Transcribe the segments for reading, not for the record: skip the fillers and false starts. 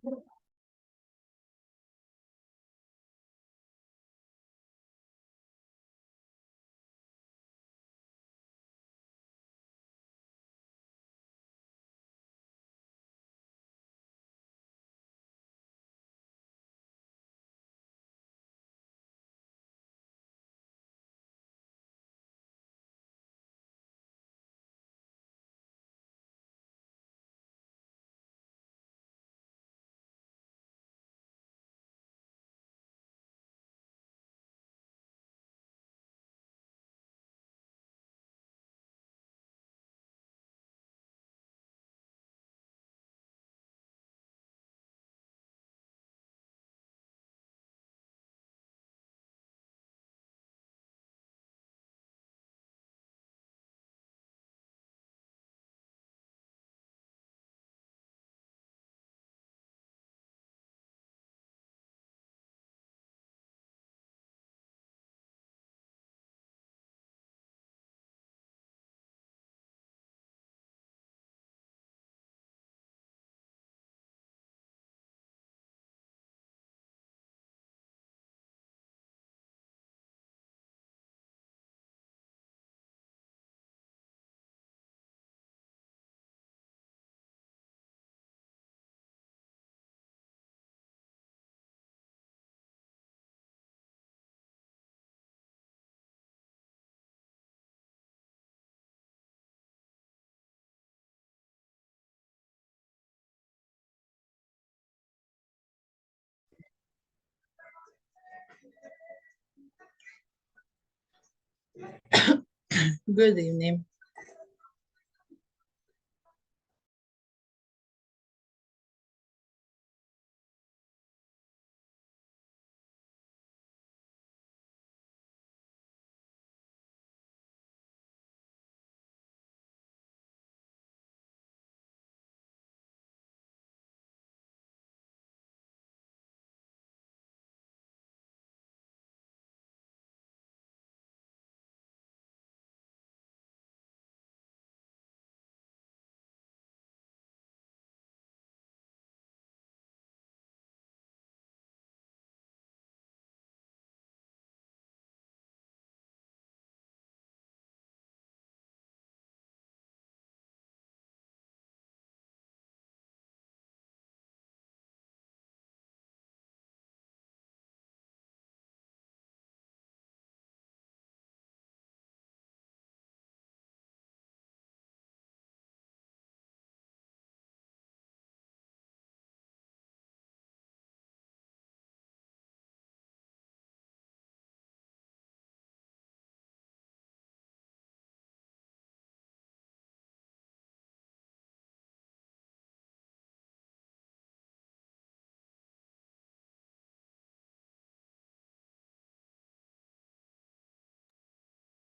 Good evening.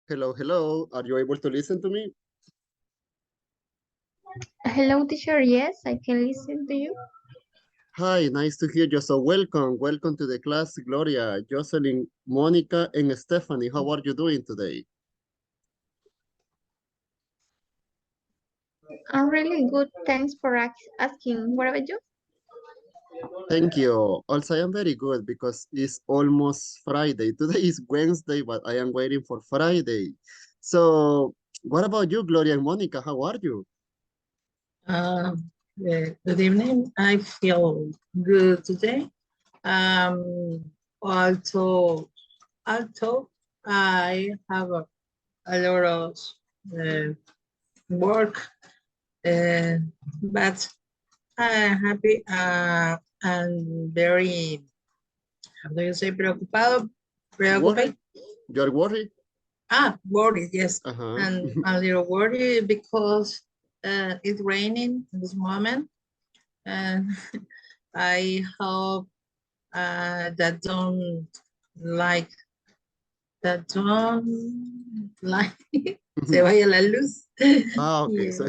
Hello, hello. Are you able to listen to me? Hello, teacher. Yes, I can listen to you. Hi, nice to hear you. So welcome. Welcome to the class, Gloria, Jocelyn, Monica, and Stephanie. How are you doing today? I'm really good. Thanks for asking. What about you? Thank you. Also, I am very good because it's almost Friday. Today is Wednesday, but I am waiting for Friday. So what about you, Gloria and Monica? How are you? Good evening. I feel good today. Also, I have a lot of work, but I'm happy and very, how do you say, preocupado? Worried? You're worried? Worried, yes. Uh-huh. And a little worried because it's raining in this moment. And I hope that don't like se vaya la luz. Okay, Yes. so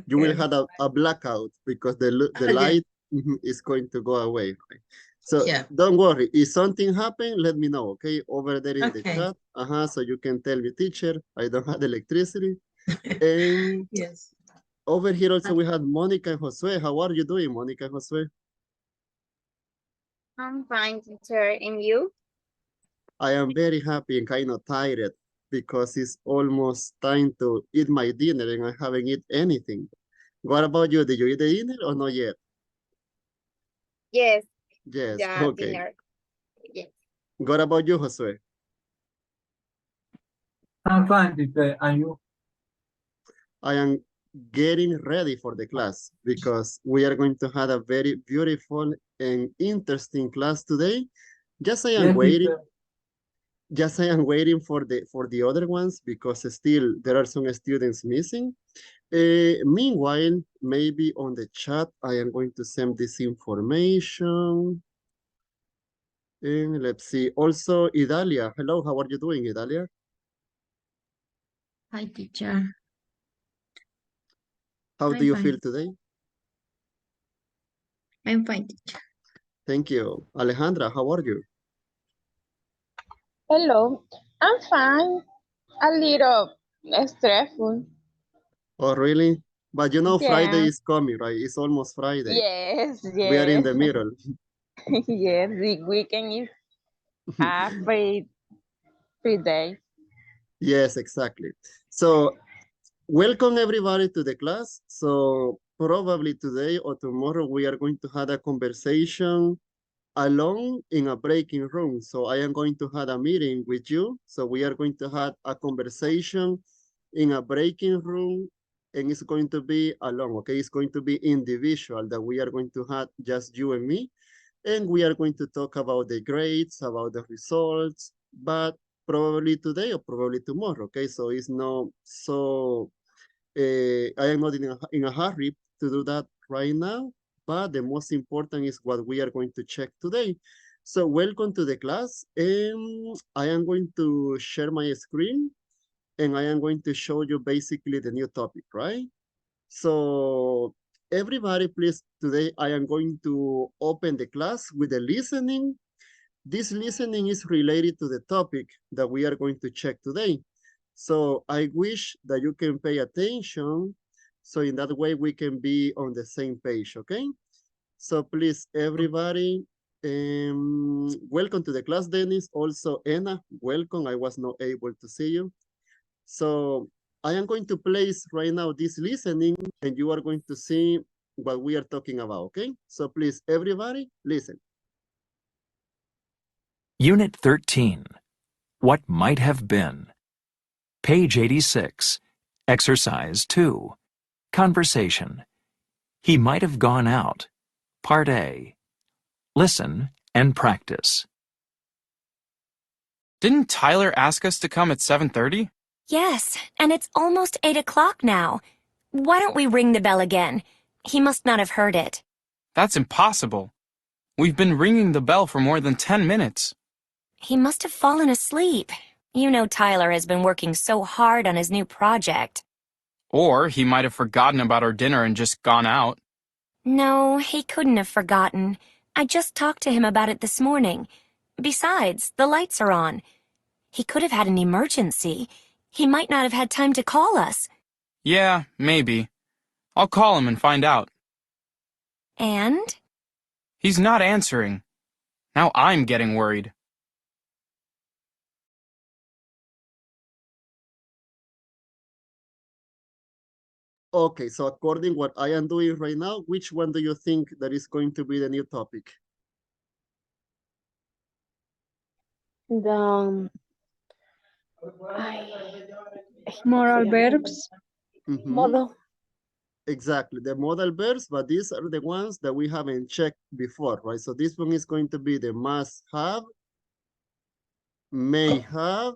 you will Okay. have a blackout because the Yeah. light is going to go away. Right? So Yeah. don't worry. If something happen, let me know, okay? Over there in the Okay. chat. So you can tell me, teacher, I don't have electricity. And Yes. over here also we had Monica and Josue. How are you doing, Monica and Josue? I'm fine, teacher. And you? I am very happy and kind of tired because it's almost time to eat my dinner and I haven't eaten anything. What about you? Did you eat the dinner or not yet? Yes, Yes, the okay. dinner. Yes. What about you, Josue? I'm fine, teacher. And you? I am getting ready for the class because we are going to have a very beautiful and interesting class today. Just I am Yes, waiting. teacher. Just I am waiting for the other ones because still there are some students missing. Meanwhile, maybe on the chat, I am going to send this information. And let's see. Also, Idalia. Hello, how are you doing, Idalia? Hi, teacher. How do I'm you fine. feel today? I'm fine, teacher. Thank you. Alejandra, how are you? Hello, I'm fine. A little stressful. Oh, really? But you know, Friday Yeah. is coming, right? It's almost Friday. Yes, We are in yes, the middle. yes. The weekend is a free day. Yes, exactly. So welcome everybody to the class. So probably today or tomorrow we are going to have a conversation alone in a breaking room. So I am going to have a meeting with you. So we are going to have a conversation in a breaking room and it's going to be alone, okay? It's going to be individual that we are going to have just you and me. And we are going to talk about the grades, about the results, but probably today or probably tomorrow, okay? So it's not so, I am not in a hurry to do that right now, but the most important is what we are going to check today. So welcome to the class, and I am going to share my screen, and I am going to show you basically the new topic, right? So everybody, please, today I am going to open the class with the listening. This listening is related to the topic that we are going to check today. So I wish that you can pay attention. So in that way, we can be on the same page, okay? So please, everybody, welcome to the class, Dennis. Also, Anna, welcome. I was not able to see you. So I am going to place right now this listening and you are going to see what we are talking about, okay? So please, everybody, listen. Unit 13. What might have been. Page 86. Exercise 2. Conversation. He might have gone out. Part A. Listen and practice. Didn't Tyler ask us to come at 7:30? Yes, and it's almost 8 o'clock now. Why don't we ring the bell again? He must not have heard it. That's impossible. We've been ringing the bell for more than 10 minutes. He must have fallen asleep. You know Tyler has been working so hard on his new project. Or he might have forgotten about our dinner and just gone out. No, he couldn't have forgotten. I just talked to him about it this morning. Besides, the lights are on. He could have had an emergency. He might not have had time to call us. Yeah, maybe. I'll call him and find out. And? He's not answering. Now I'm getting worried. Okay, so according what I am doing right now, which one do you think that is going to be the new topic? The moral verbs. Model. Exactly, the modal verbs, but these are the ones that we haven't checked before, right? So this one is going to be the must have, may have,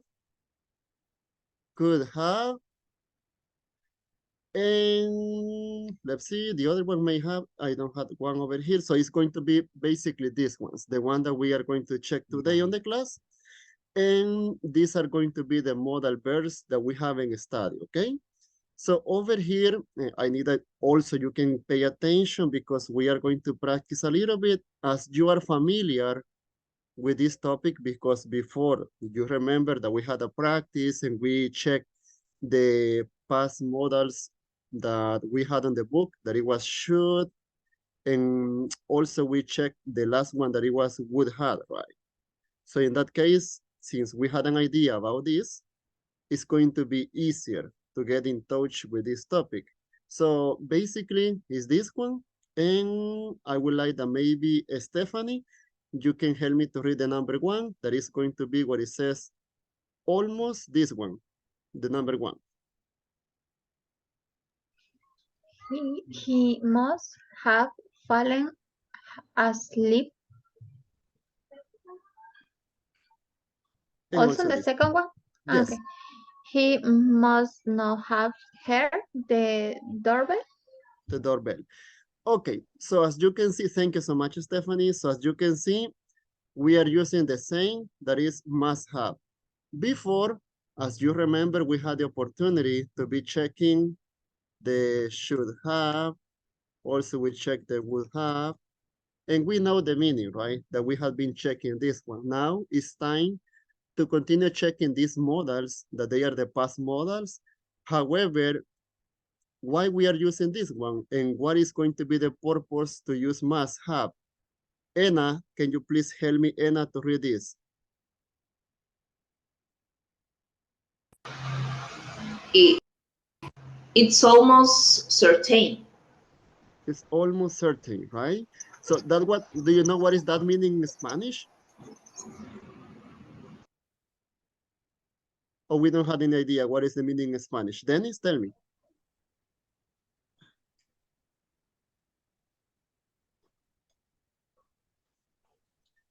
could have, and let's see, the other one may have, I don't have one over here. So it's going to be basically these ones, the one that we are going to check today on the class. And these are going to be the modal verbs that we haven't studied, okay? So over here, I need that also you can pay attention because we are going to practice a little bit as you are familiar with this topic because before you remember that we had a practice and we checked the past modals that we had on the book that it was should, And also we check the last one that it was would have, right? So in that case, since we had an idea about this, it's going to be easier to get in touch with this topic. So basically, is this one. And I would like that maybe Stephanie, you can help me to read the number one. That is going to be what it says, almost this one, the number one. He must have fallen asleep. And Also, the this. second one? Yes. Okay. He must not have heard the doorbell. The doorbell. Okay, so as you can see, thank you so much, Stephanie. So as you can see, we are using the same, that is must have. Before, as you remember, we had the opportunity to be checking the should have. Also, we check the would have. And we know the meaning, right? That we have been checking this one. Now it's time to continue checking these modals, that they are the past modals. However, why we are using this one and what is going to be the purpose to use must have? Anna, can you please help me, Anna, to read this? It's almost certain. It's almost certain, right? So that what, do you know what is that meaning in Spanish? Or we don't have any idea what is the meaning in Spanish? Dennis, tell me.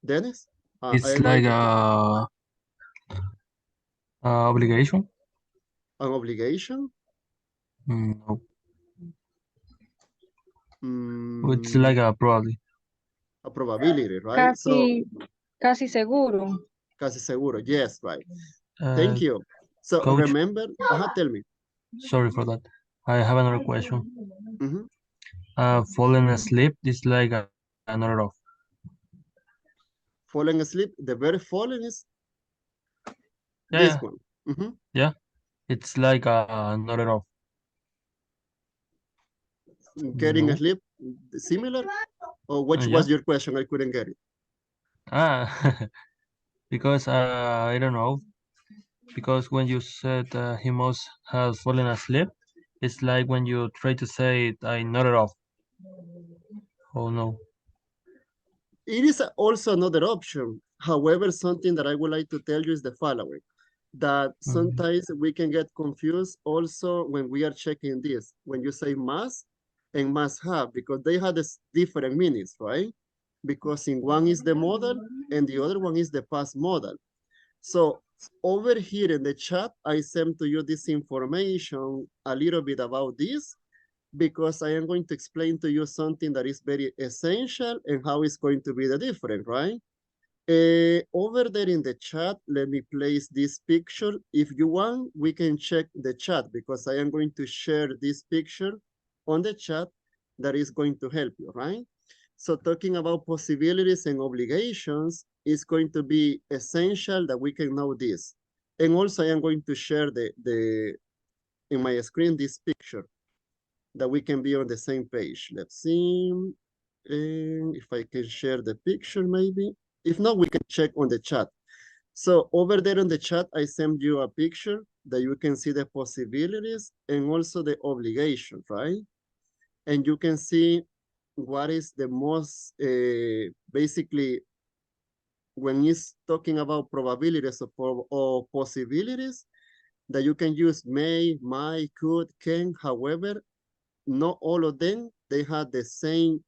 Dennis? It's like obligation. An obligation? No. It's Mm, like a probably. a probability, right? Casi seguro. Casi seguro, yes, right. Thank you. So Coach, remember, tell me. sorry for that. I have another question. Falling asleep is like another of. Falling asleep, the verb falling is Yeah, this yeah. one. Yeah, it's like another of. Getting No. asleep, similar? Or which Yeah. was your question? I couldn't get it. Because I don't know. Because when you said he must have fallen asleep, it's like when you try to say it, I nodded off. Oh no. It is also another option. However, something that I would like to tell you is the following, that sometimes we can get confused also when we are checking this, when you say must and must have, because they have this different meanings, right? Because in one is the model and the other one is the past model. So over here in the chat, I sent to you this information a little bit about this, because I am going to explain to you something that is very essential and how it's going to be the difference, right? Over there in the chat, let me place this picture. If you want, we can check the chat, because I am going to share this picture on the chat that is going to help you, right? So talking about possibilities and obligations is going to be essential that we can know this. And also I am going to share in my screen this picture that we can be on the same page. Let's see. And if I can share the picture maybe. If not, we can check on the chat. So over there on the chat, I sent you a picture that you can see the possibilities and also the obligation, right? And you can see what is the most, basically, when it's talking about probabilities or possibilities, that you can use may, might, could, can. However, not all of them, they have the same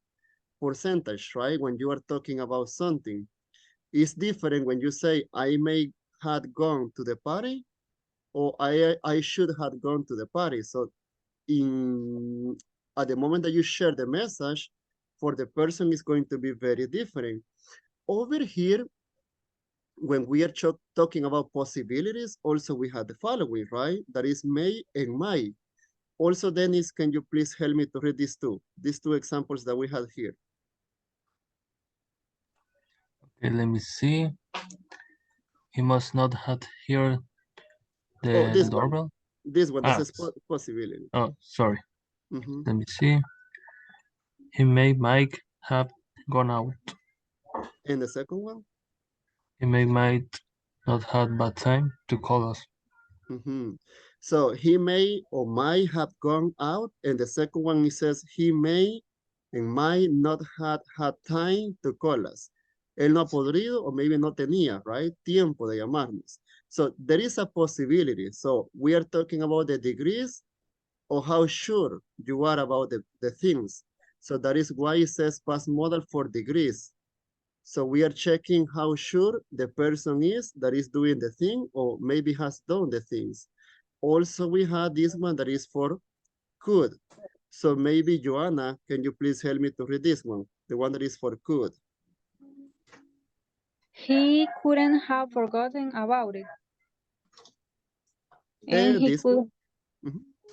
percentage, right? When you are talking about something. It's different when you say, I may have gone to the party, or I should have gone to the party. So at the moment that you share the message, for the person is going to be very different. Over here, when we are talking about possibilities, also we have the following, right? That is may and might. Also, Dennis, can you please help me to read these two examples that we have here? Okay, let me see. He must not have heard Oh, the this doorbell. one. This one, this is possibility. Oh, sorry. Let me see. He might have gone out. And the second one? He might not have bad time to call us. So he may or might have gone out, and the second one it says he may and might not have had time to call us. Él no ha podido o maybe no tenía, right? Tiempo de llamarnos. So there is a possibility. So we are talking about the degrees or how sure you are about the things. So that is why it says past modal for degrees. So we are checking how sure the person is that is doing the thing or maybe has done the things. Also, we have this one that is for could. So maybe Joanna, can you please help me to read this one? The one that is for could. He couldn't have forgotten about it. And he This could one?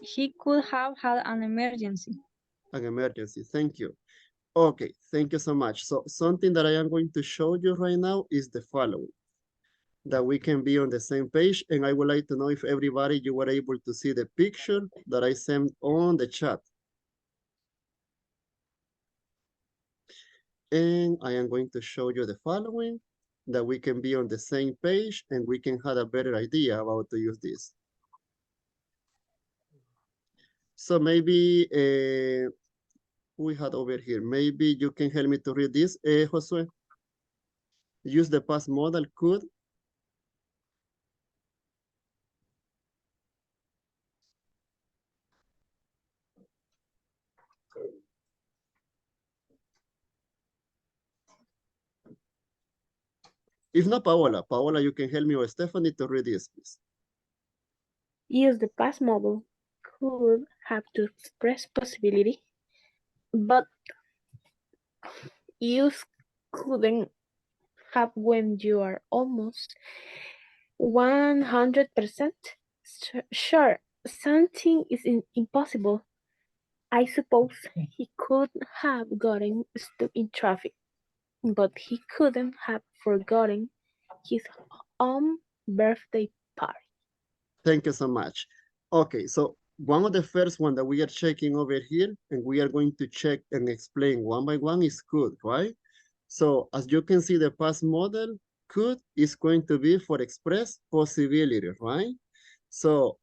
he could have had an emergency. An emergency, thank you. Okay, thank you so much. So something that I am going to show you right now is the following. That we can be on the same page, and I would like to know if everybody, you were able to see the picture that I sent on the chat. And I am going to show you the following, that we can be on the same page and we can have a better idea about to use this. So maybe we had over here, maybe you can help me to read this, Josue. Use the past modal could. If not, Paola, you can help me or Stephanie to read this, please. Use the past model could have to express possibility, but use couldn't have when you are almost 100% sure something is impossible. I suppose he could have gotten stuck in traffic, but he couldn't have forgotten his own birthday party. Thank you so much. Okay, so one of the first one that we are checking over here, and we are going to check and explain one by one is could, right? So as you can see, the past model could is going to be for express possibility, right? So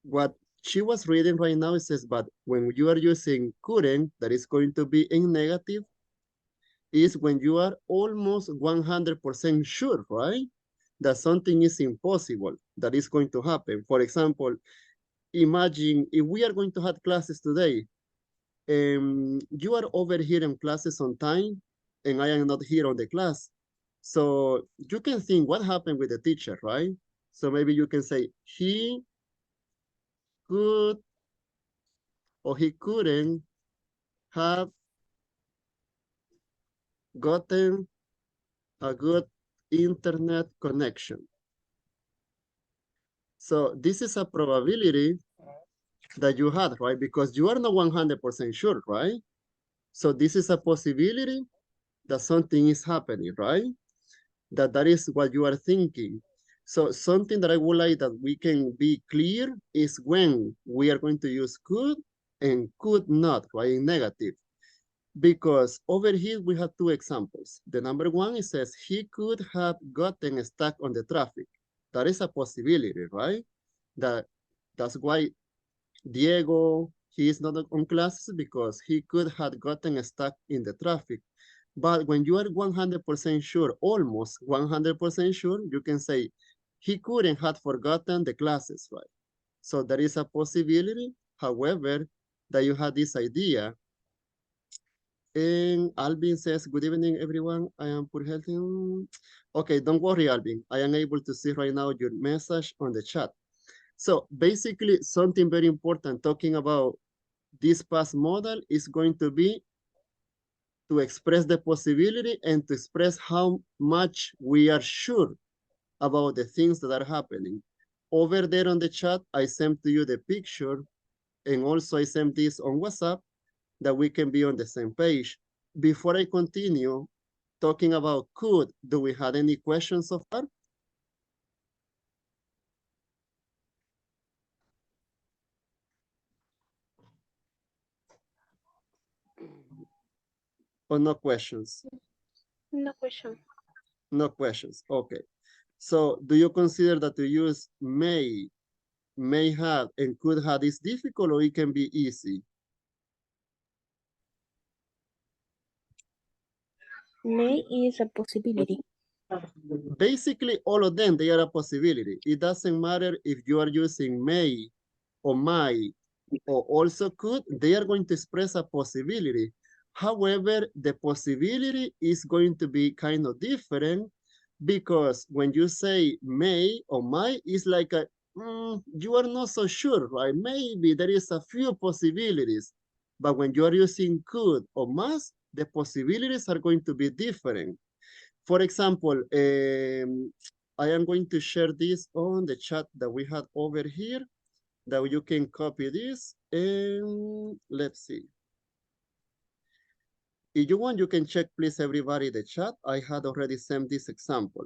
what she was reading right now, it says, but when you are using couldn't, that is going to be in negative, is when you are almost 100% sure, right? That something is impossible, that is going to happen. For example, imagine if we are going to have classes today, you are over here in classes on time, and I am not here on the class. So you can think what happened with the teacher, right? So maybe you can say, he could or he couldn't have gotten a good internet connection. So this is a probability that you had, right? Because you are not 100% sure, right? So this is a possibility that something is happening, right? That is what you are thinking. So something that I would like that we can be clear is when we are going to use could and could not, right? In negative. Because over here we have two examples. The number one, it says he could have gotten stuck on the traffic. That is a possibility, right? That's why Diego, he is not on classes because he could have gotten stuck in the traffic. But when you are 100% sure, almost 100% sure, you can say he couldn't have forgotten the classes, right? So there is a possibility, however, that you have this idea. And Alvin says, good evening, everyone. I am poor health. Okay, don't worry, Alvin. I am able to see right now your message on the chat. So basically, something very important talking about this past model is going to be to express the possibility and to express how much we are sure about the things that are happening. Over there on the chat, I sent to you the picture, and also I sent this on WhatsApp that we can be on the same page. Before I continue talking about could, do we have any questions so far? or no questions? No question. No questions. Okay. So do you consider that to use may have, and could have is difficult, or it can be easy? May is a possibility. Basically, all of them, they are a possibility. It doesn't matter if you are using may or might or also could, they are going to express a possibility. However, the possibility is going to be kind of different because when you say may or might, it's like you are not so sure, right? Maybe there is a few possibilities, but when you are using could or must, the possibilities are going to be different. For example, I am going to share this on the chat that we had over here, that you can copy this, and let's see. If you want, you can check, please, everybody, the chat. I had already sent this example.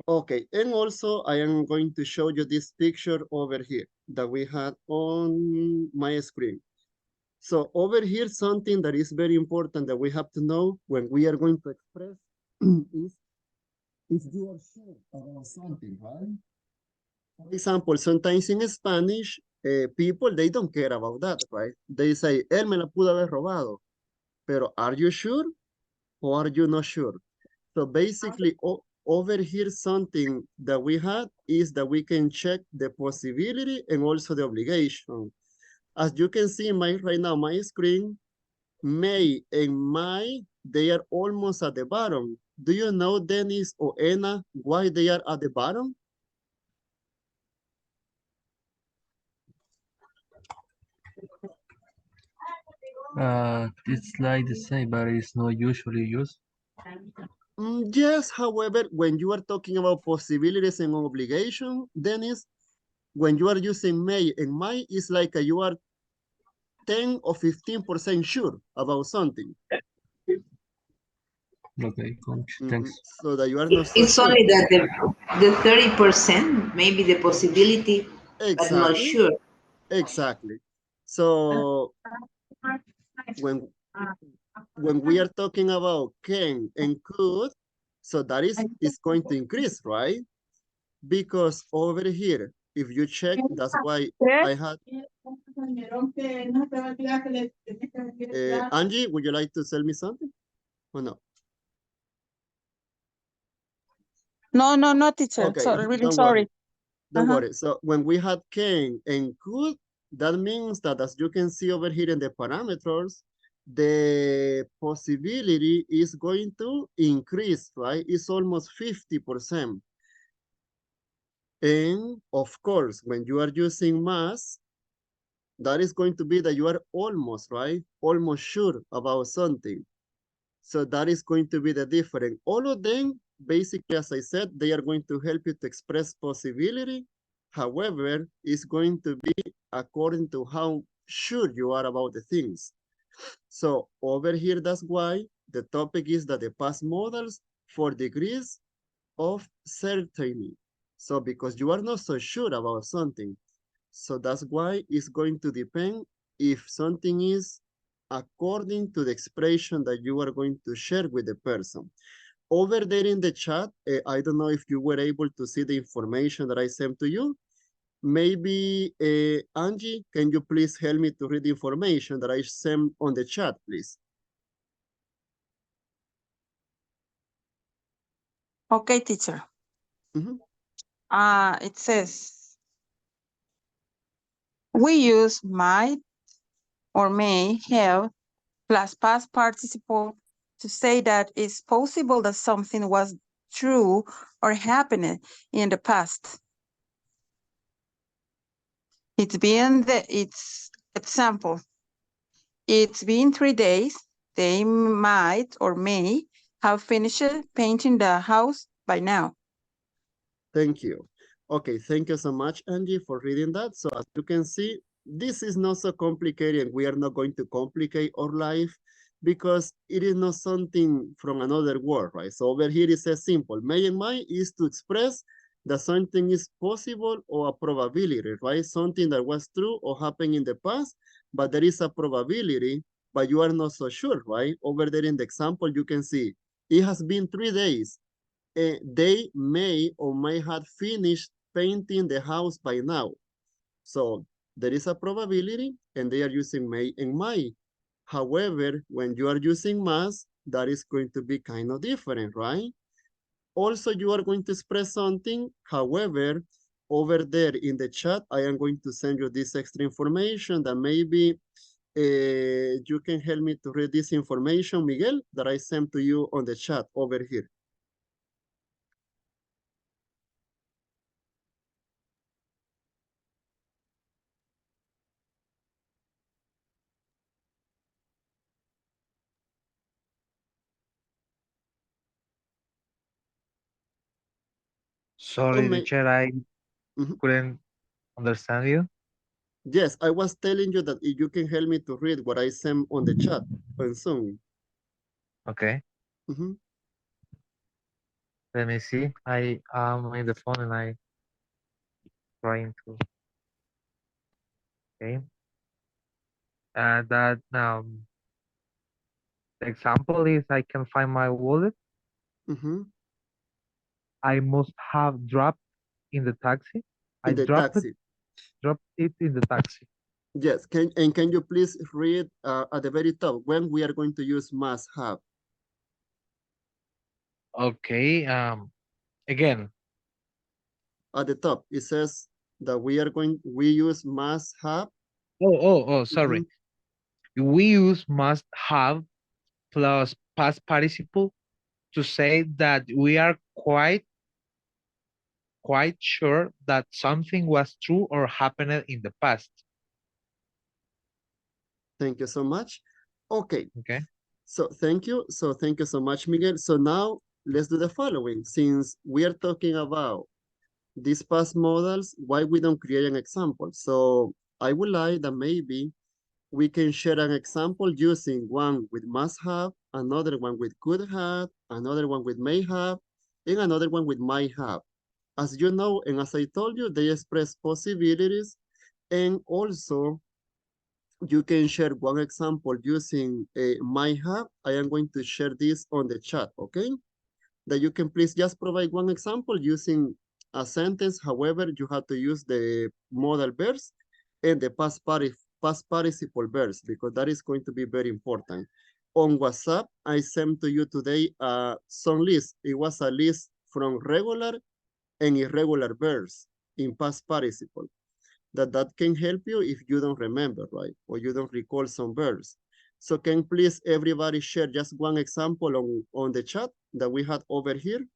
Okay, and also I am going to show you this picture over here that we had on my screen. So over here, something that is very important that we have to know when we are going to express is if you are sure about something, right? For example, sometimes in Spanish, people, they don't care about that, right? They say, él me la pudo haber robado. Pero are you sure or are you not sure? So basically, over here, something that we had is that we can check the possibility and also the obligation. As you can see right now, my screen, may and might, they are almost at the bottom. Do you know, Dennis or Anna, why they are at the bottom? It's like the same, but it's not usually used. Yes, however, when you are talking about possibilities and obligation, Dennis, when you are using may and might, it's like you are 10 or 15% sure about something. Okay, thanks. So that you are not so It's sure. only that the 30%, maybe the possibility, but not Exactly. sure. Exactly. So when we are talking about can and could, so that is going to increase, right? Because over here, if you check, that's why I had. Angie, would you like to tell me something or no? No, teacher. Okay, So, really don't sorry. worry. Don't worry. So when we had can and could, that means that as you can see over here in the parameters, the possibility is going to increase, right? It's almost 50%. And of course, when you are using mass, that is going to be that you are almost, right? Almost sure about something. So that is going to be the difference. All of them, basically, as I said, they are going to help you to express possibility. However, it's going to be according to how sure you are about the things. So over here, that's why the topic is that the past models for degrees of certainty. So because you are not so sure about something, so that's why it's going to depend if something is according to the expression that you are going to share with the person. Over there in the chat, I don't know if you were able to see the information that I sent to you. Maybe, Angie, can you please help me to read the information that I sent on the chat, please? Okay, teacher. It says, we use might or may have plus past participle to say that it's possible that something was true or happened in the past. It's example. It's been 3 days. They might or may have finished painting the house by now. Thank you. Okay, thank you so much, Angie, for reading that. So as you can see, this is not so complicated. We are not going to complicate our life because it is not something from another word, right? So over here it says simple. May and might is to express that something is possible or a probability, right? Something that was true or happened in the past, but there is a probability, but you are not so sure, right? Over there in the example, you can see it has been 3 days. They may or may have finished painting the house by now. So there is a probability and they are using may and might. However, when you are using must, that is going to be kind of different, right? Also, you are going to express something. However, over there in the chat, I am going to send you this extra information that maybe you can help me to read this information, Miguel, that I sent to you on the chat over here. Sorry, teacher, I couldn't understand you. Yes, I was telling you that if you can help me to read what I sent on the chat on Zoom. Okay. Let me see. I am in the phone and I trying to. Okay. That the example is I can find my wallet. I must have dropped in the taxi. I In the dropped taxi. dropped it in the taxi. Yes, can you please read at the very top when we are going to use must have? Okay. Again. At the top, it says that we use must have. Oh, sorry. We use must have plus past participle to say that we are quite sure that something was true or happened in the past. Thank you so much. Okay. Okay. So thank you. So thank you so much, Miguel. So now let's do the following. Since we are talking about these past models, why we don't create an example? So I would like that maybe we can share an example using one with must have, another one with could have, another one with may have, and another one with might have. As you know, and as I told you, they express possibilities, and also you can share one example using a might have. I am going to share this on the chat, okay? That you can please just provide one example using a sentence. However, you have to use the modal verbs and the past participle verbs because that is going to be very important. On WhatsApp, I sent to you today some list. It was a list from regular and irregular verbs in past participle. That can help you if you don't remember, right? Or you don't recall some verbs. So can please everybody share just one example on the chat that we had over here?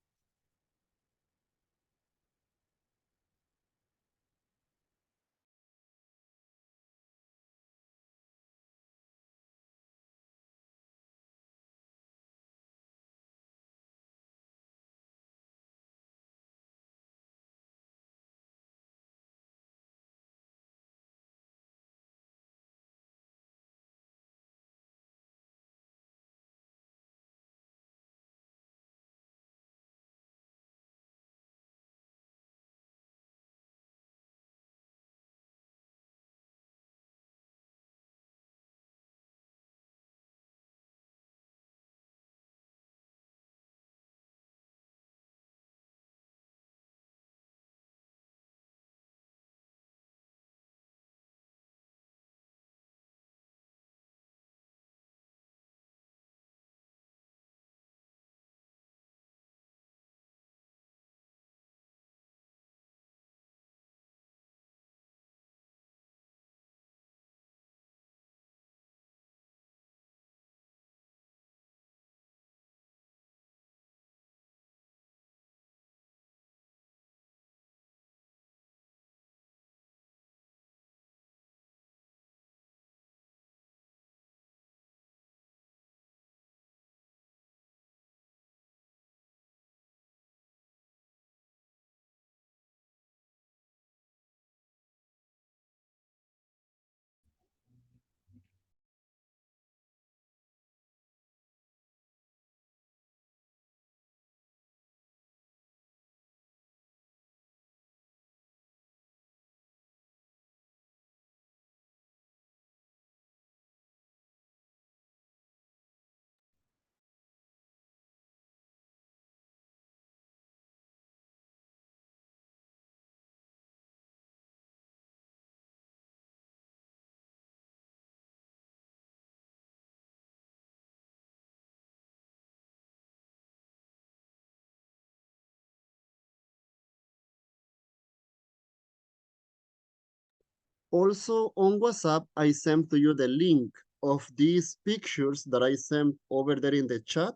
Also on WhatsApp, I sent to you the link of these pictures that I sent over there in the chat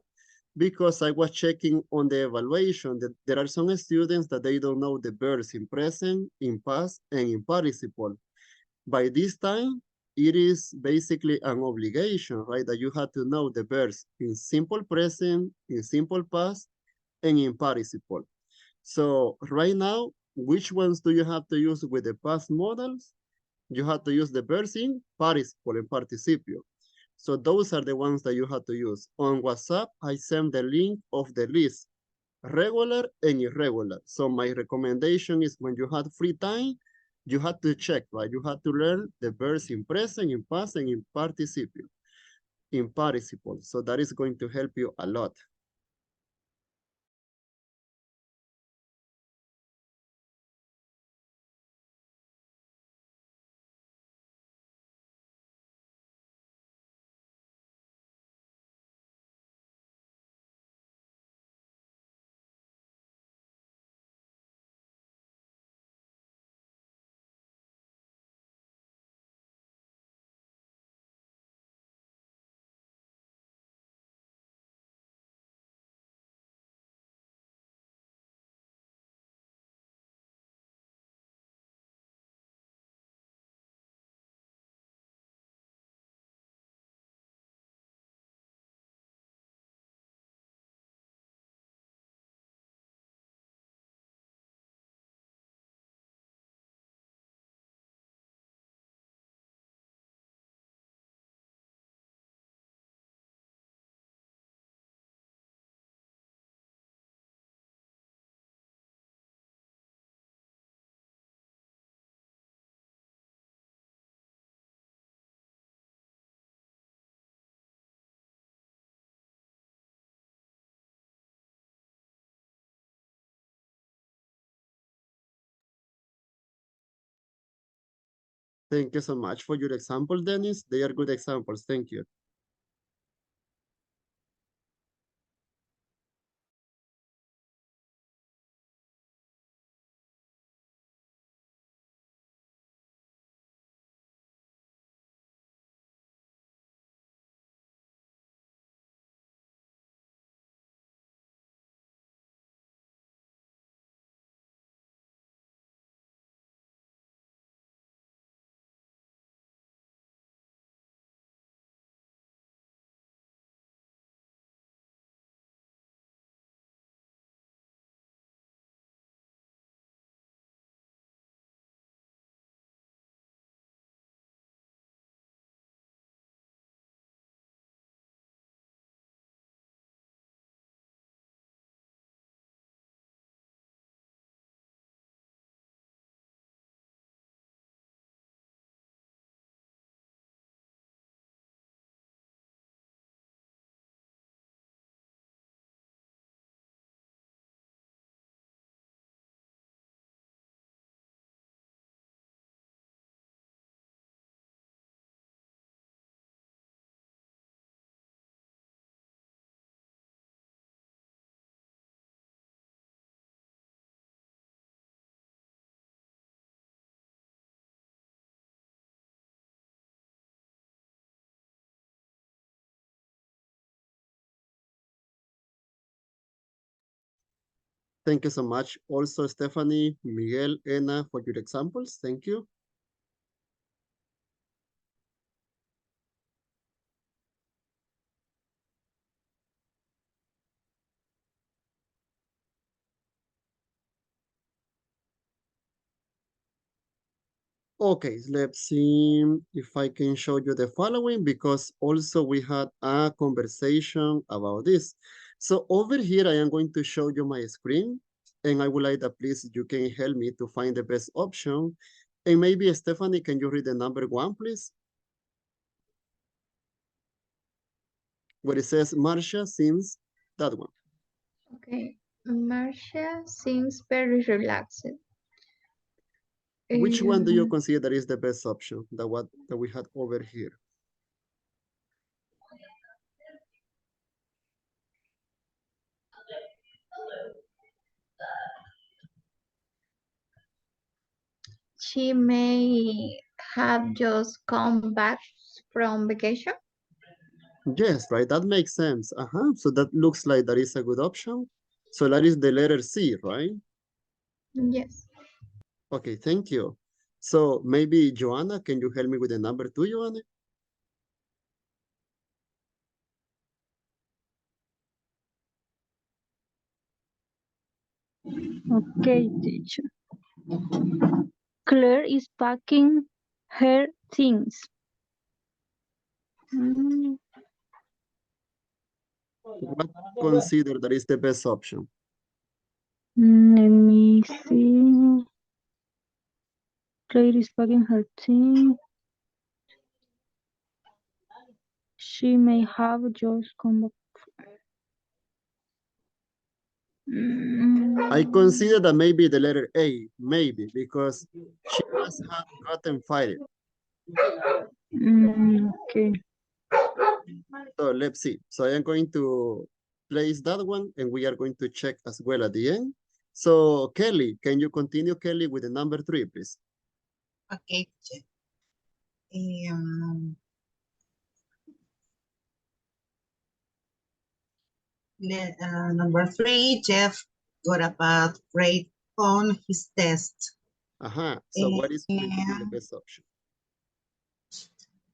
because I was checking on the evaluation that there are some students that they don't know the verbs in present, in past, and in participle. By this time, it is basically an obligation, right? That you have to know the verbs in simple present, in simple past, and in participle. So right now, which ones do you have to use with the past modals? You have to use the verbs in participle and participio. So those are the ones that you have to use. On WhatsApp, I send the link of the list, regular and irregular. So my recommendation is when you have free time, you have to check, right? You have to learn the verbs in present, in past, and in participio, in participle. So that is going to help you a lot. Thank you so much for your example, Dennis. They are good examples. Thank you. Thank you so much. Also, Stephanie, Miguel, Ena, for your examples. Thank you. Okay, let's see if I can show you the following because also we had a conversation about this. So over here, I am going to show you my screen and I would like that please you can help me to find the best option. And maybe Stephanie, can you read the number 1, please? Where it says Marcia seems that one. Okay. Marcia seems very relaxed. Which one do you Um, consider is the best option? The one that we had over here. she may have just come back from vacation? Yes, right, that makes sense. So that looks like that is a good option. So that is the letter C, right? Yes. Okay, thank you. So maybe Joanna, can you help me with the number 2, Joanna? Okay, teacher. Claire is packing her things. Mm, What consider that is the best option? Let me see. Claire is packing her things. She may have just come back. I consider that maybe the letter A, maybe, because she must have gotten fired. Okay. So let's see. So I am going to place that one and we are going to check as well at the end. So Kelly, can you continue, Kelly, with the number 3, please? Okay. Number 3, Jeff got a bad grade on his test. So what is going to be the best option?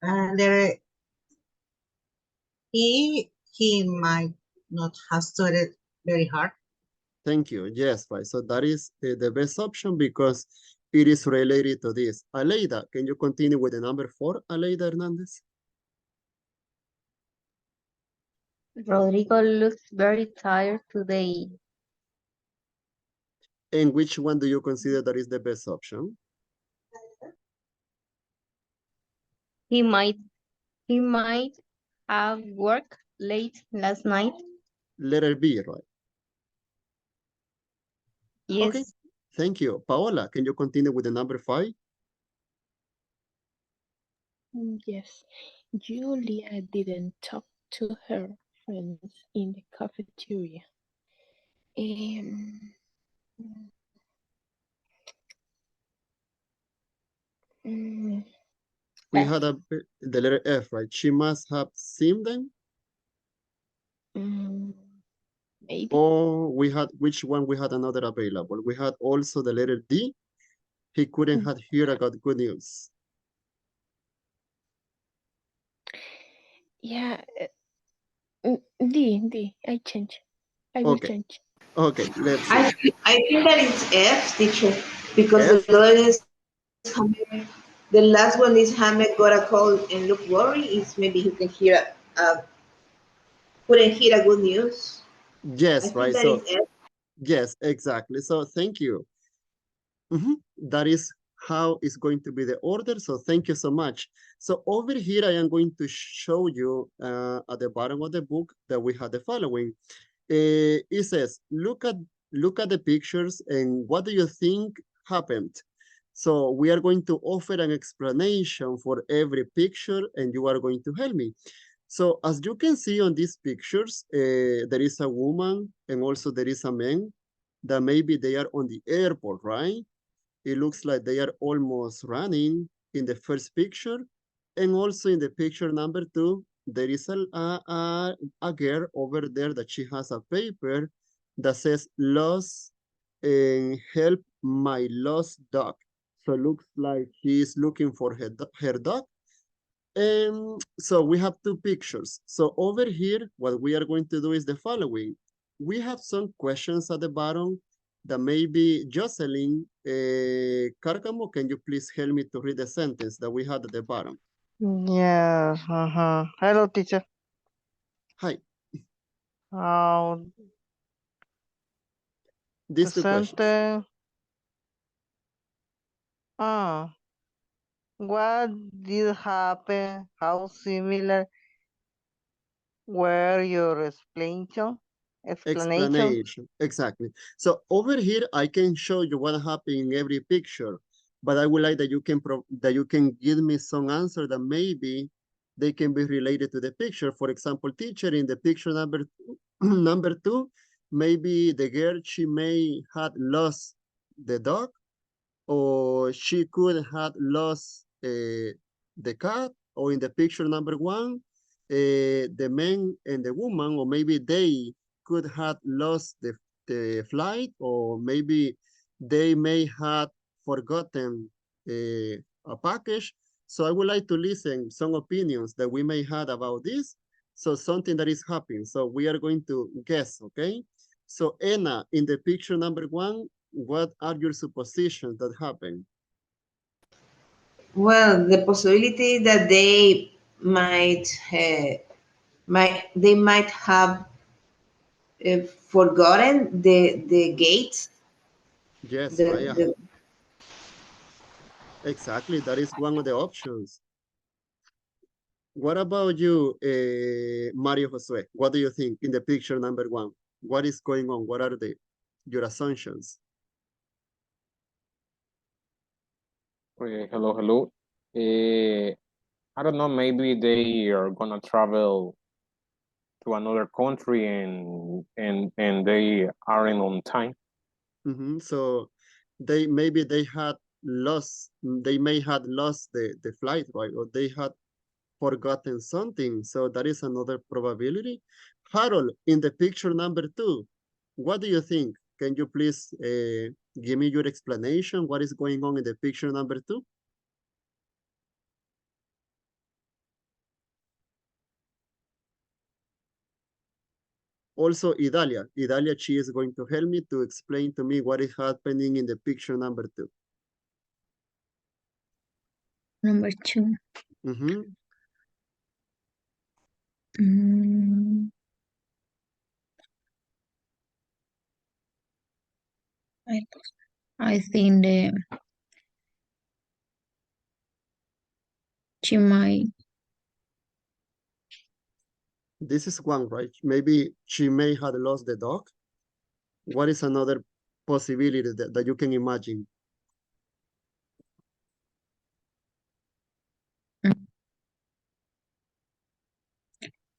Letter E, he might not have studied very hard. Thank you. Yes, right. So that is the best option because it is related to this. Aleida, can you continue with the number 4, Aleida Hernandez? Rodrigo looks very tired today. And which one do you consider that is the best option? He might have worked late last night. Letter B, right? Yes. Okay, thank you. Paola, can you continue with the number 5? Yes, Julia didn't talk to her friends in the cafeteria. Um, We F. had the letter F, right? She must have seen them. Maybe. Or we had, which one we had another available? We had also the letter D. He couldn't have heard about good news. Yeah, D. I change. I will change. Okay, let's see. I think that it's F, teacher, because F? the other is the last one is Hamed got a call and look worried. Is maybe he can hear couldn't hear a good news. Yes, I think right. that So is F. yes, exactly. So thank you. That is how it's going to be the order. So thank you so much. So over here, I am going to show you at the bottom of the book that we have the following. It says, look at the pictures and what do you think happened? So we are going to offer an explanation for every picture and you are going to help me. So as you can see on these pictures, there is a woman and also there is a man that maybe they are on the airport, right? It looks like they are almost running in the first picture. And also in the picture number 2, there is a girl over there that she has a paper that says lost and help my lost dog. So it looks like she is looking for her dog. And so we have 2 pictures. So over here, what we are going to do is the following. We have some questions at the bottom that maybe Jocelyn Carcamo, can you please help me to read the sentence that we had at the bottom? Yes. Hello, teacher. Hi. The 2 questions. sentence. What did happen? How similar were your explanation? Exactly. So over here, I can show you what happened in every picture, but I would like that you can give me some answer that maybe they can be related to the picture. For example, teacher, in the picture number 2, maybe the girl, she may had lost the dog, or she could have lost the cat, or in the picture number one, the man and the woman, or maybe they could have lost the flight, or maybe they may have forgotten a package. So I would like to listen some opinions that we may have about this. So something that is happening. So we are going to guess, okay? So Anna, in the picture number one, what are your suppositions that happened? Well, the possibility that they might have forgotten the gates. Yes, right. The Exactly. That is one of the options. What about you, Mario Josue? What do you think in the picture number one? What is going on? What are your assumptions? Hello, hello. I don't know, maybe they are gonna travel to another country and they aren't on time. So they had lost, they may had lost the flight, right? Or they had forgotten something. So that is another probability. Harold, in the picture number two, what do you think? Can you please give me your explanation? What is going on in the picture number two? Also, Idalia. Idalia, she is going to help me to explain to me what is happening in the picture number two. Number two. Mm, I think she might. This is one, right? Maybe she may have lost the dog. What is another possibility that you can imagine?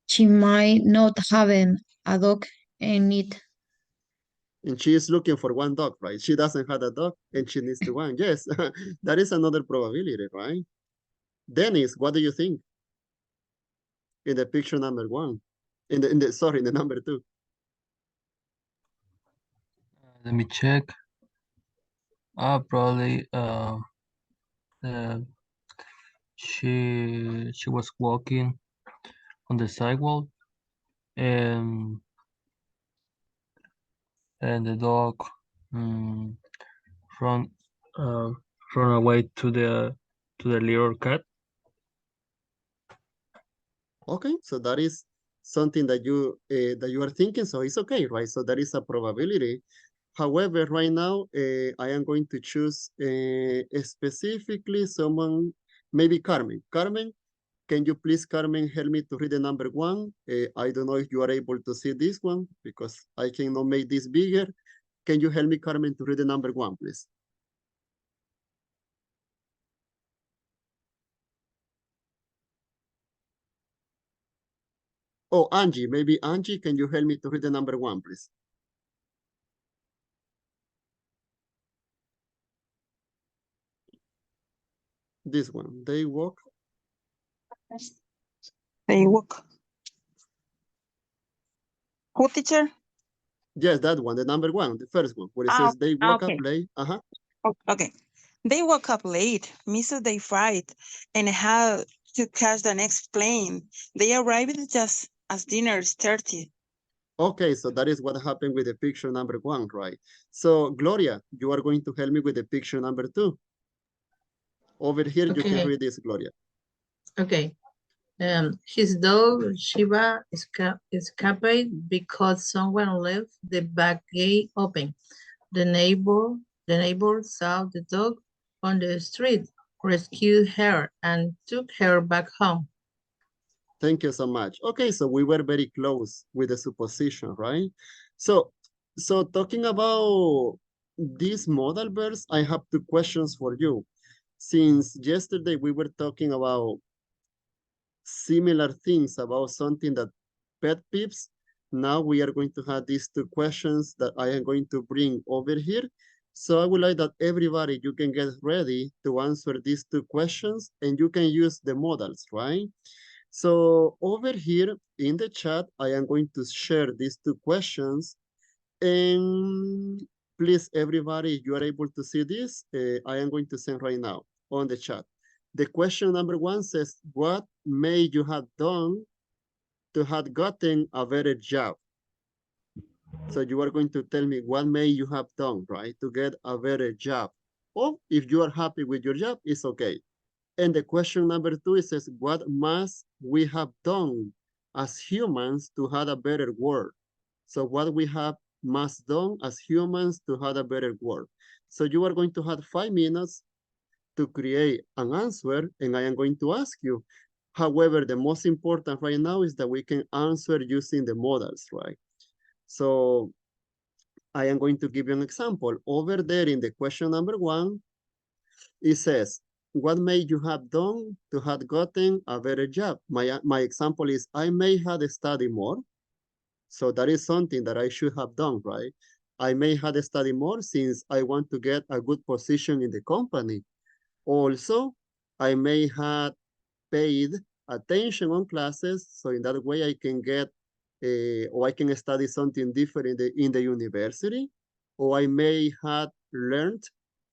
She might not have a dog and it. And she is looking for one dog, right? She doesn't have a dog and she needs to one. Yes, that is another probability, right? Dennis, what do you think? In the picture number one, in the number two. Let me check. Probably she was walking on the sidewalk and the dog run run away to the little cat. Okay, so that is something that you are thinking, so it's okay, right? So that is a probability. However, right now, I am going to choose specifically someone, maybe Carmen. Carmen, can you please, Carmen, help me to read the number one? I don't know if you are able to see this one because I cannot make this bigger. Can you help me, Carmen, to read the number one, please? Oh, Angie, maybe Angie, can you help me to read the number one, please? This one, they walk. They walk. Who, teacher? Yes, that one, the number one, the first one, where it says they woke up Okay. late. Okay. They woke up late, missed their flight, and had to catch the next plane. They arrived just as dinner started. Okay, so that is what happened with the picture number one, right? So Gloria, you are going to help me with the picture number two. Over here, you can read this, Gloria. Okay. His dog Shiva escaped because someone left the back gate open. The neighbor saw the dog on the street, rescued her, and took her back home. Thank you so much. Okay, so we were very close with the supposition, right? So talking about these modal verbs, I have two questions for you. Since yesterday we were talking about similar things about something that pet peeves, now we are going to have these two questions that I am going to bring over here. So I would like that everybody, you can get ready to answer these two questions and you can use the modals, right? So over here in the chat, I am going to share these two questions. And please, everybody, you are able to see this. I am going to send right now on the chat. The question number one says, what may you have done to have gotten a better job? So you are going to tell me what may you have done, right, to get a better job. Or if you are happy with your job, it's okay. And the question number two, it says, what must we have done as humans to have a better world? So what we have must done as humans to have a better world. So you are going to have 5 minutes to create an answer, and I am going to ask you. However, the most important right now is that we can answer using the modals, right? So I am going to give you an example. Over there in the question number one, it says, what may you have done to have gotten a better job? My example is, I may have studied more. So that is something that I should have done, right? I may have studied more since I want to get a good position in the company. Also, I may have paid attention on classes, so in that way I can get or I can study something different in the university, or I may have learned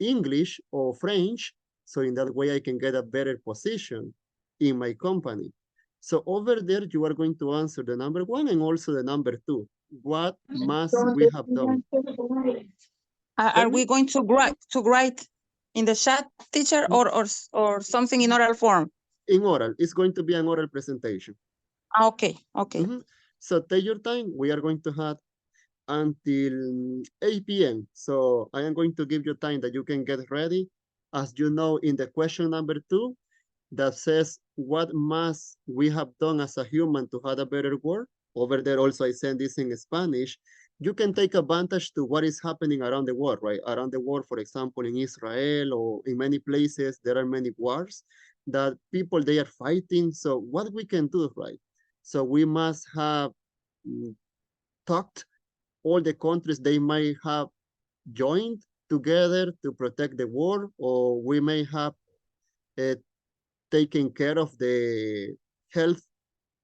English or French, so in that way I can get a better position in my company. So over there, you are going to answer the number one and also the number two. What must we have done? Are we going to write in the chat, teacher, or something in oral form? In oral, it's going to be an oral presentation. Okay, okay. So take your time. We are going to have until 8 p.m. So I am going to give you time that you can get ready. As you know, in the question number two, that says, what must we have done as a human to have a better world? Over there also, I send this in Spanish. You can take advantage to what is happening around the world, right? Around the world, for example, in Israel or in many places, there are many wars that people, they are fighting. So what we can do, right? So we must have talked all the countries, they might have joined together to protect the world, or we may have uh, taken care of the health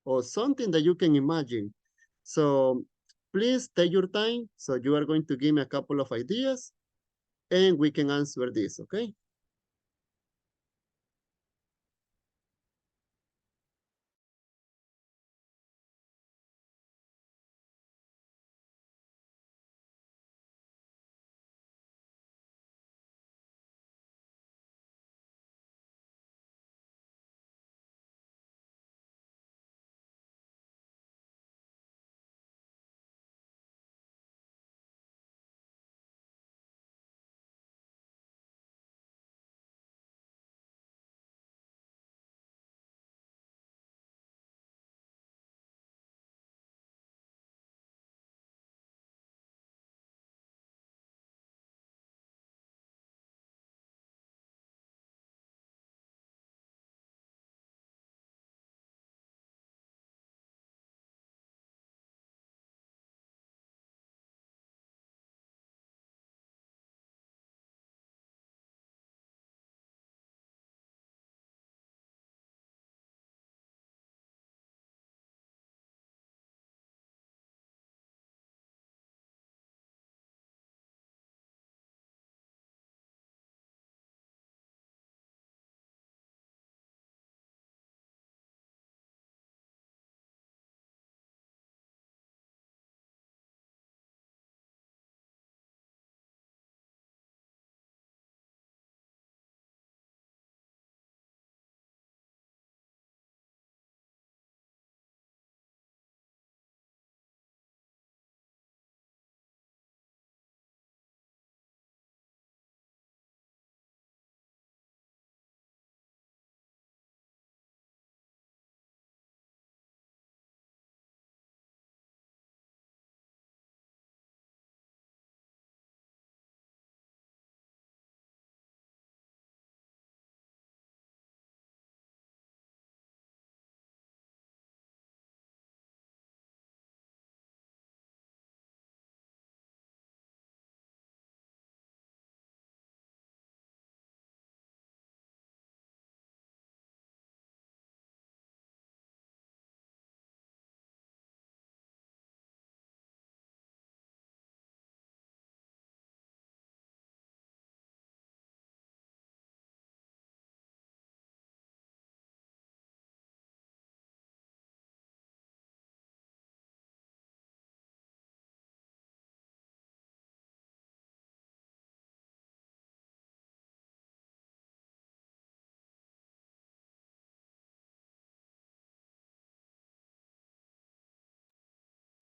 or something that you can imagine. So please take your time. So you are going to give me a couple of ideas and we can answer this, okay?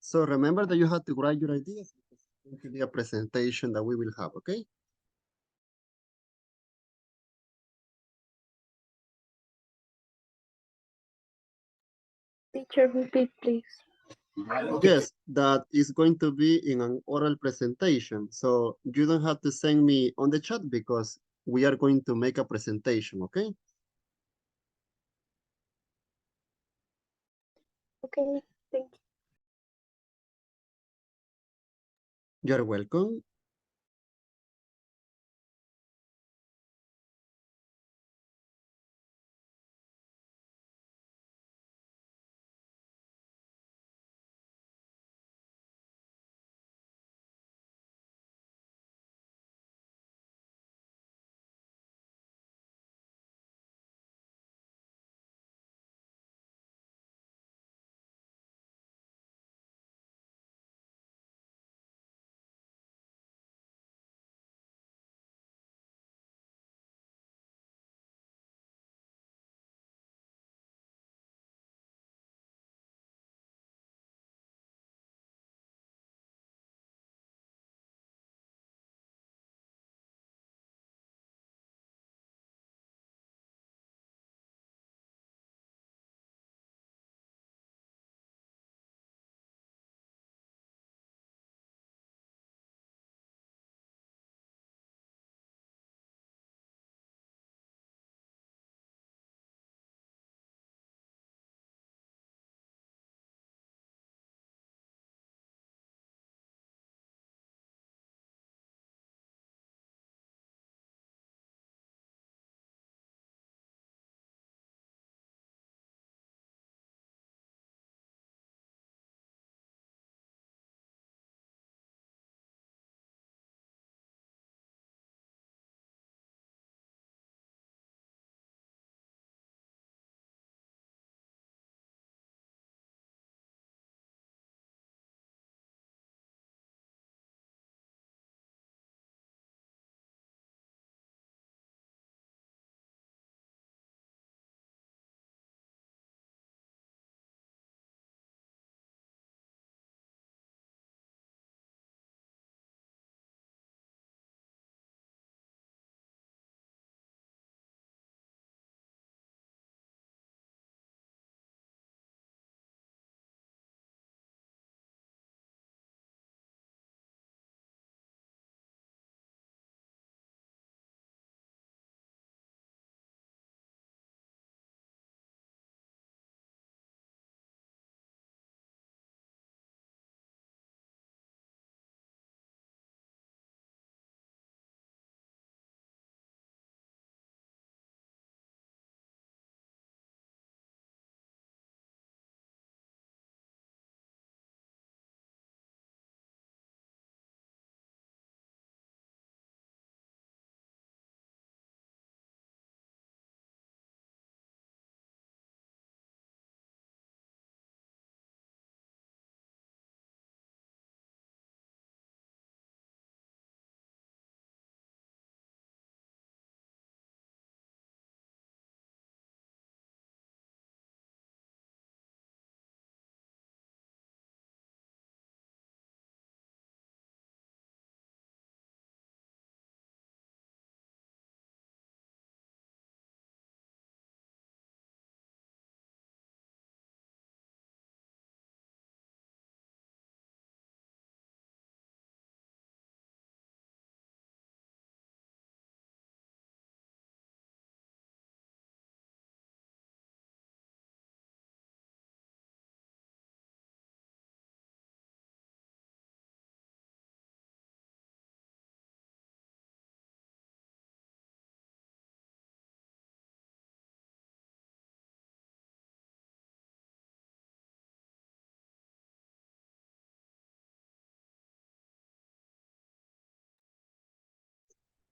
So remember that you have to write your ideas because it's going to be a presentation that we will have, okay? Teacher, repeat, please. Yes, that is going to be in an oral presentation. So you don't have to send me on the chat because we are going to make a presentation, okay? Okay, thank you. You're welcome.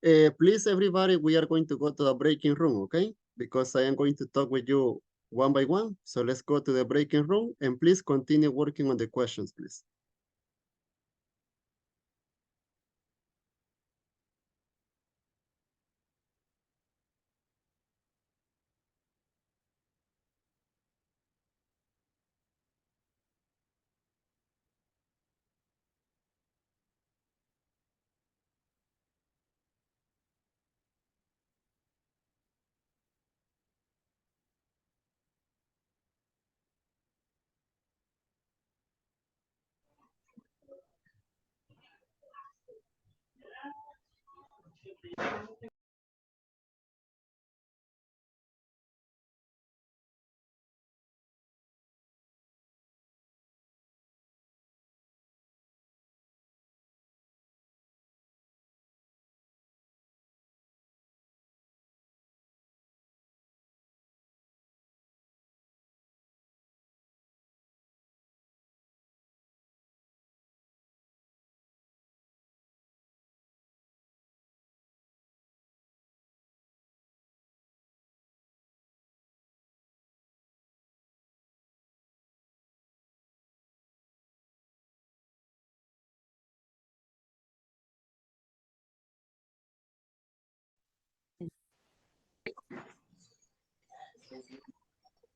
Please, everybody, we are going to go to the breaking room, okay? Because I am going to talk with you one by one. So let's go to the breaking room and please continue working on the questions, please.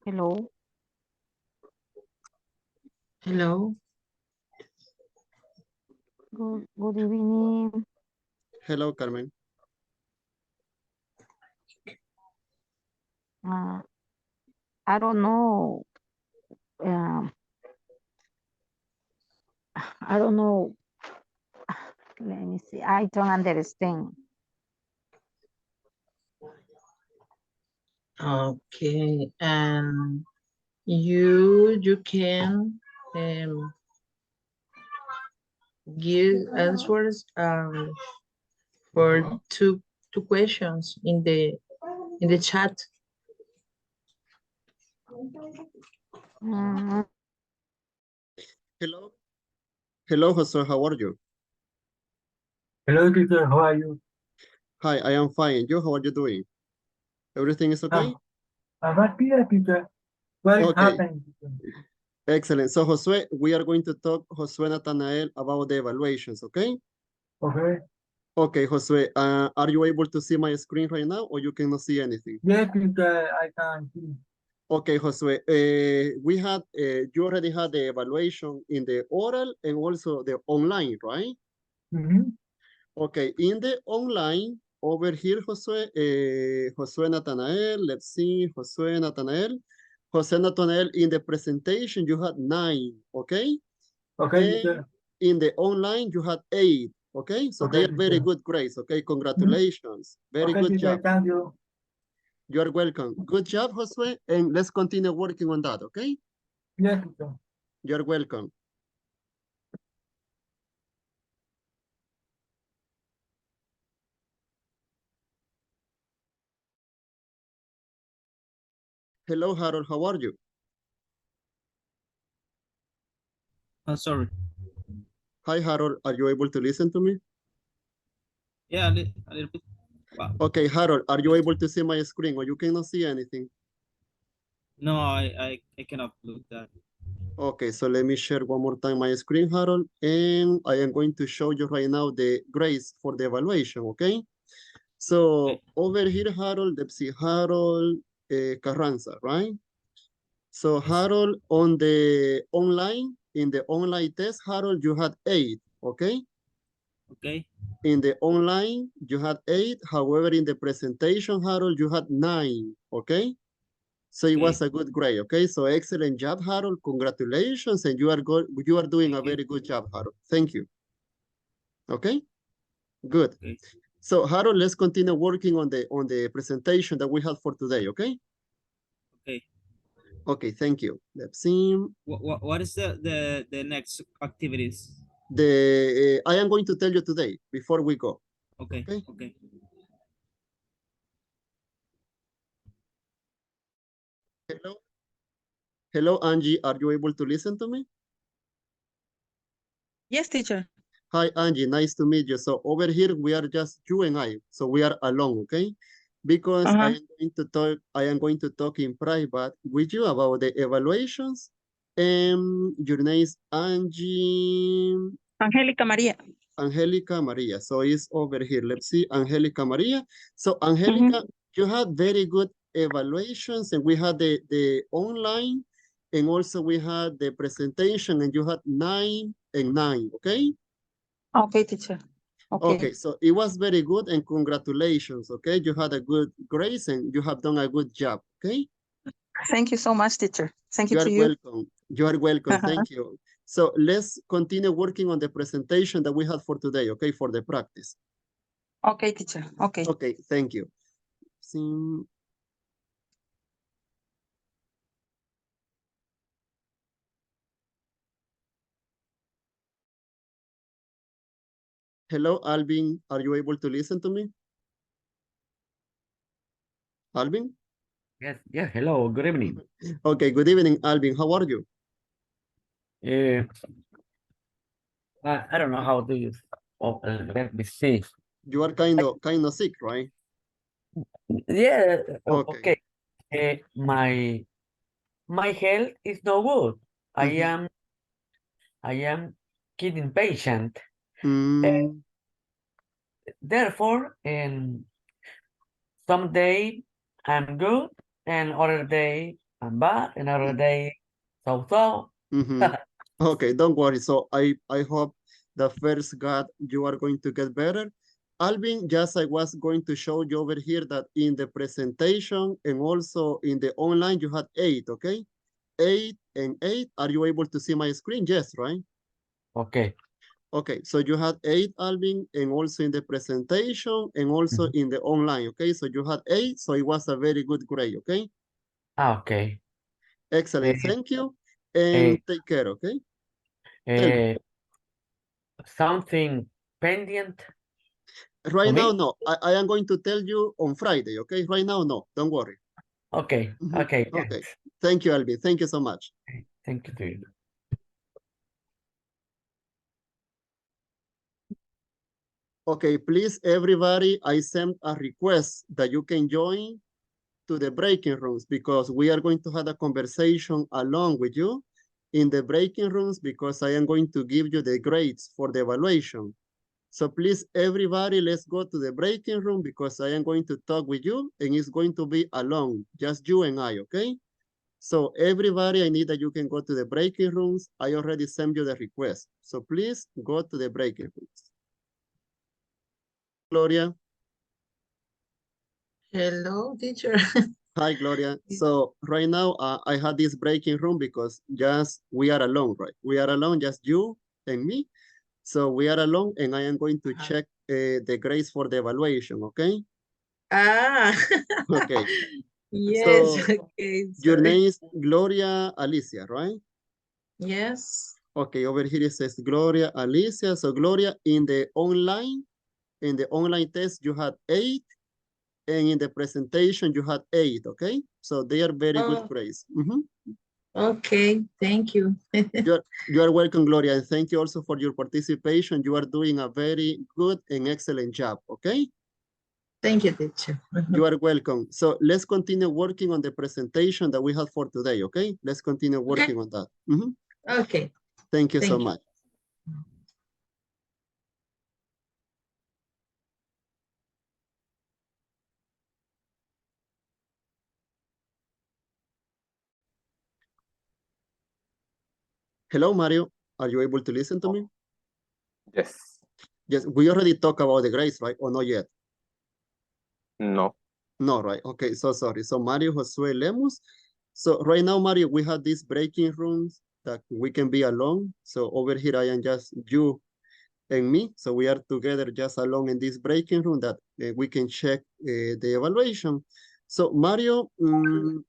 Hello. Hello. Good evening. Hello, Carmen. I don't know. Um, I don't know. Let me see. I don't understand. Okay, and you can give answers for two questions in the chat. Hello. Hello, Jose. How are you? Hello, teacher. How are you? Hi, I am fine. You, how are you doing? Everything is okay? I'm not here, teacher. What is Okay. happening? Excellent. So, Josue, we are going to talk, Josue Nathanael, about the evaluations, okay? Okay. Okay, Josue, are you able to see my screen right now, or you cannot see anything? Yes, teacher, I can see. Okay, Josue, we had, you already had the evaluation in the oral and also the online, right? Mm-hmm. Okay, in the online, over here, Josue, Josue Nathanael, let's see, Josue Nathanael. Jose Nathanael, in the presentation, you had 9, okay? Okay, And teacher. in the online, you had 8, okay? So they Okay, are very teacher. good grades, okay? Congratulations. Very Okay, good teacher, job. thank you. You are welcome. Good job, Josue, and let's continue working on that, okay? Yes, teacher. You're welcome. Hello, Harold, how are you? Sorry. Hi, Harold, are you able to listen to me? Yeah, a little bit. Wow. Okay, Harold, are you able to see my screen or you cannot see anything? No, I cannot look that. Okay, so let me share one more time my screen, Harold, and I am going to show you right now the grades for the evaluation, okay? So over here, Harold, let's see, Harold Carranza, right? So Harold, on the online, in the online test, Harold, you had 8, okay? Okay. In the online, you had 8. However, in the presentation, Harold, you had 9, okay? So it was a good grade, okay? So excellent job, Harold. Congratulations, and you are doing a very good job, Harold. Thank you. Okay, good. Okay. So Harold, let's continue working on the presentation that we have for today, okay? Okay. Okay, thank you. Let's see. What is the next activities? I am going to tell you today before we go. Okay. Okay. Okay. Hello. Hello, Angie. Are you able to listen to me? Yes, teacher. Hi, Angie. Nice to meet you. So over here, we are just you and I. So we are alone, okay? Because I am going to talk in private with you about the evaluations. Your name is Angie. Angelica Maria. Angelica Maria. So it's over here. Let's see, Angelica Maria. So Angelica, you had very good evaluations, and we had the online, and also we had the presentation, and you had 9 and 9, okay? Okay, teacher. Okay, so it was very good, and congratulations, okay? You had a good grades, and you have done a good job, okay? Thank you so much, teacher. Thank you You to are you. welcome. You are welcome. Thank you. So let's continue working on the presentation that we had for today, okay, for the practice. Okay, teacher. Okay. Okay, thank you. See. Hello, Alvin. Are you able to listen to me? Alvin? Yes, hello, good evening. Okay, good evening, Alvin. How are you? I don't know how to use. Oh, let me see. You are kind of sick, right? Yeah, Okay. okay. My health is no good. Mm-hmm. I am kidney patient. Mm. Therefore, some day I'm good, and other day I'm bad, and other day so. Mm-hmm. Okay, don't worry. So I hope the first God you are going to get better. Alvin, just I was going to show you over here that in the presentation and also in the online you had 8, okay? 8 and 8. Are you able to see my screen? Yes, right? Okay. Okay, so you had 8, Alvin, and also in the presentation and also in the online, okay? So you had 8, so it was a very good grade, okay? Okay. Excellent, thank you, and take care, okay? Tell me. Something pending Right to now, me? no. I am going to tell you on Friday, okay? Right now, no. Don't worry. Okay, okay. Okay. Thank you, Alvin. Thank you so much. Thank you to you. Okay, please, everybody, I sent a request that you can join to the breaking rooms because we are going to have a conversation along with you in the breaking rooms because I am going to give you the grades for the evaluation. So please, everybody, let's go to the breaking room because I am going to talk with you and it's going to be alone, just you and I, okay? So everybody, I need that you can go to the breaking rooms. I already sent you the request. So please go to the breaking rooms. Gloria. Hello, teacher. Hi, Gloria. So right now I had this breaking room because just we are alone, right? We are alone, just you and me. So we are alone and I am going to check the grades for the evaluation, okay? Ah, Okay. yes, So okay, your sorry. name is Gloria Alicia, right? Yes. Okay, over here it says Gloria Alicia. So Gloria, in the online test, you had 8, and in the presentation, you had 8, okay? So they are very good Oh. grades. Okay, thank you. You are welcome, Gloria, and thank you also for your participation. You are doing a very good and excellent job, okay? Thank you, teacher. You are welcome. So let's continue working on the presentation that we have for today, okay? Let's continue working on that. Okay. Thank you so much. Hello, Mario. Are you able to listen to me? Yes. Yes, we already talked about the grades, right? Or not yet? No. No, right? Okay, so sorry. So Mario Josue Lemus. So right now, Mario, we have these breaking rooms that we can be alone. So over here, I am just you and me. So we are together just alone in this breaking room that we can check the evaluation. So Mario, you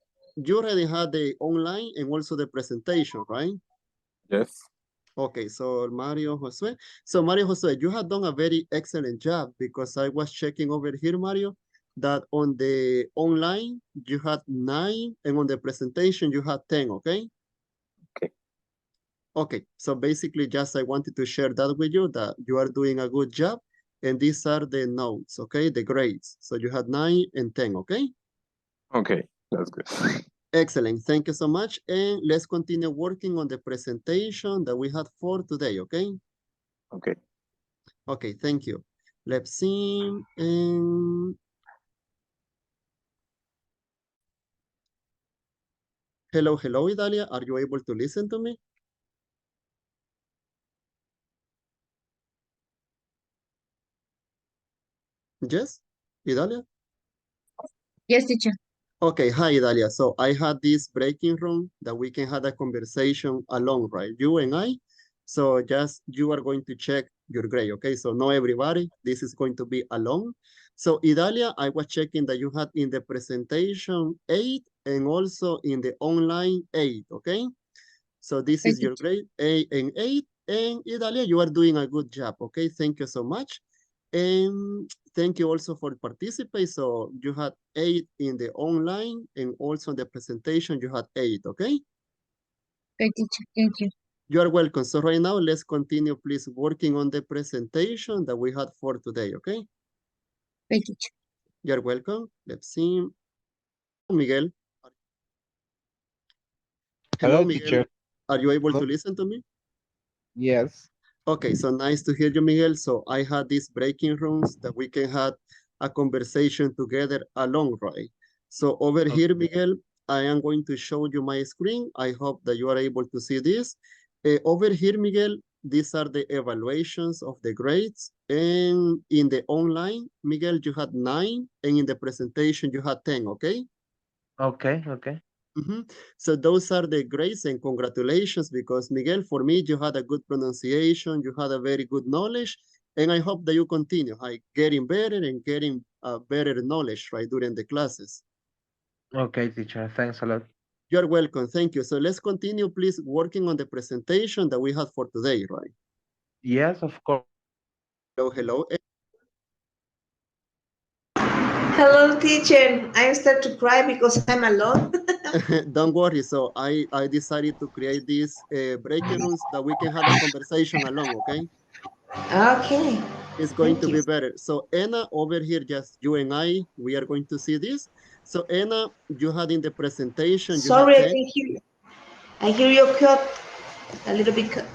already had the online and also the presentation, right? Yes. Okay, so Mario Josue. So Mario Josue, you have done a very excellent job because I was checking over here, Mario, that on the online you had 9 and on the presentation you had 10, okay? Okay. Okay, so basically just I wanted to share that with you that you are doing a good job and these are the notes, okay? The grades. So you had 9 and 10, okay? Okay, that's good. Excellent, thank you so much. And let's continue working on the presentation that we had for today, okay? Okay. Okay, thank you. Let's see. Hello, hello, Idalia. Are you able to listen to me? Yes, Idalia? Yes, teacher. Okay, hi, Idalia. So I had this breaking room that we can have a conversation alone, right? You and I. So just you are going to check your grade, okay? So not everybody, this is going to be alone. So Idalia, I was checking that you had in the presentation 8 and also in the online 8, okay? So this is your grade, A and 8. And Idalia, you are doing a good job, okay? Thank you so much. And thank you also for participating. So you had 8 in the online and also in the presentation, you had 8, okay? Okay, teacher, thank you. You are welcome. So right now, let's continue, please, working on the presentation that we had for today, okay? Okay, teacher. You're welcome. Let's see. Miguel. Hello, Miguel. teacher. Are you able Hello. to listen to me? Yes. Okay, so nice to hear you, Miguel. So I had these breaking rooms that we can have a conversation together along, right? So over here, Miguel, I am going to show you my screen. I hope that you are able to see this. Over here, Miguel, these are the evaluations of the grades. And in the online, Miguel, you had 9, and in the presentation, you had 10, okay? Okay. So those are the grades, and congratulations, because Miguel, for me, you had a good pronunciation, you had a very good knowledge, and I hope that you continue getting better and getting better knowledge, right, during the classes. Okay, teacher. Thanks a lot. You're welcome. Thank you. So let's continue, please, working on the presentation that we had for today, right? Yes, of course. Hello. Hello, teacher. I start to cry because I'm alone. Don't worry. So I decided to create these breaking rooms that we can have a conversation along, okay? Okay. It's going Thank to you. be better. So Anna, over here, just you and I, we are going to see this. So Anna, you had in the presentation, you had Sorry, 10. I hear you cut a little bit cut.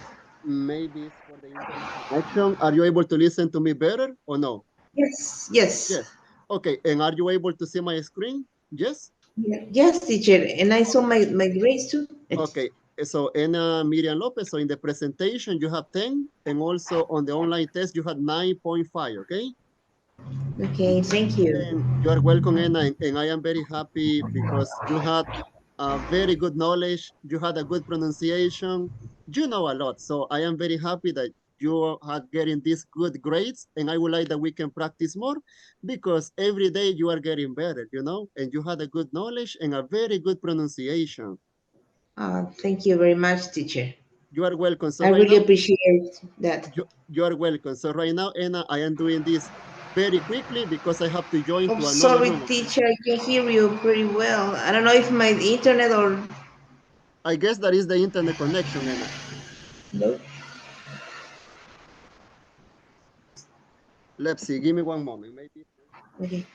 Maybe it's for the internet connection. Are you able to listen to me better or no? Yes, yes. Yes. Okay, and are you able to see my screen? Yes? Yes, teacher. And I saw my grades too. Okay, so Anna Miriam Lopez, so in the presentation, you have 10, and also on the online test, you had 9.5, okay? Okay, thank you. And you are welcome, Anna, and I am very happy because you had a very good knowledge, you had a good pronunciation, you know a lot. So I am very happy that you are getting these good grades, and I would like that we can practice more because every day you are getting better, you know, and you had a good knowledge and a very good pronunciation. Thank you very much, teacher. You are welcome. So I right really now, appreciate that. you are welcome. So right now, Anna, I am doing this very quickly because I have to join Oh, to another sorry, room. Okay? teacher. I can hear you pretty well. I don't know if my internet or... I guess that is the internet connection, Anna. No. Let's see. Give me one moment. Maybe. Okay.